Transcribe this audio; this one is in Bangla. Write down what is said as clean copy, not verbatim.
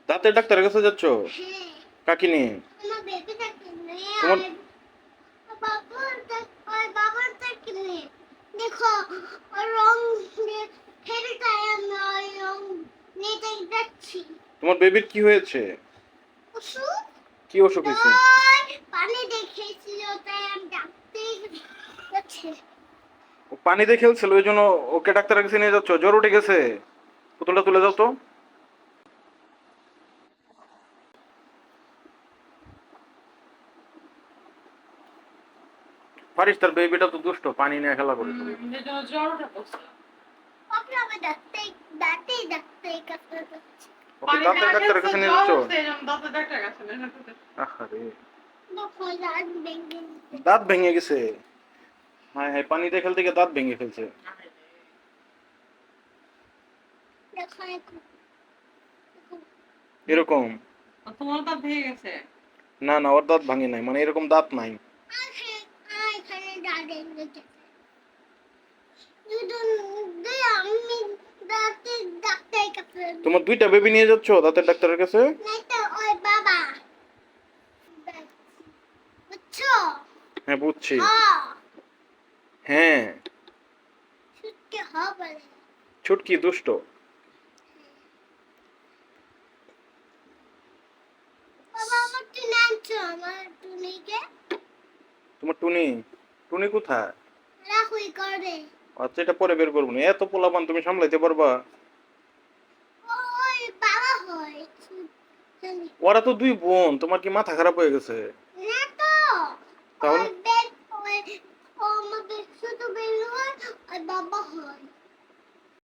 দাঁতের ডাক্তারের কাছে যাচ্ছ? কাকে নিয়ে? তোমার দেখো ওর রং খেলটাই আমি ওই রং নিতে যাচ্ছি। তোমার বেবির কি হয়েছে? অসুখ? কি অসুখ হয়েছে? পানি দেখেছিল তাই আমি ডাকতে যাচ্ছি। ও পানিতে খেলছিল ওই জন্য ওকে ডাক্তারের কাছে নিয়ে যাচ্ছ? জ্বর উঠে গেছে? পুতুলটা তুলে দাও তো। পারিস, তার বেবিটা তো দুষ্ট, পানি নিয়ে খেলা করে। ওকে আমি ডাকতে কাছে যাচ্ছি। ওকে দাঁতের ডাক্তারের কাছে নিয়ে যাচ্ছ? আহারে, দেখো দাঁত ভেঙে গেছে। দাঁত ভেঙে গেছে? হ্যাঁ হ্যাঁ, পানিতে খেলতে গিয়ে দাঁত ভেঙে ফেলছে। দেখো দেখো এরকম? তোমার দাঁত ভেঙে গেছে? না না, ওর দাঁত ভাঙে নাই, মানে এরকম দাঁত নাই। এখানে দাঁত ভেঙে গেছে। আমি ডাক্তার কাছে তোমার দুইটা বেবি নিয়ে যাচ্ছ দাঁতের ডাক্তারের কাছে? নাই তো ওই বাবা বুঝছো? হ্যাঁ বুঝছি। হ্যাঁ হ্যাঁ, ছুটতে হবে। ছুটকি দুষ্ট। বাবা আমার টুনি আনছো আমার টুনিকে তোমার টুনি? টুনি কোথায়? রাখুই করে। আচ্ছা, এটা পরে বের করবো না। এত পোলাপান তুমি সামলাইতে পারবা? ওই বাবা হয় জানি ওরা তো দুই বোন, তোমার কি মাথা খারাপ হয়ে গেছে? না তো তাহলে ওই বেড ওই ও আমাদের শুধু বের হয় আর বাবা হয়।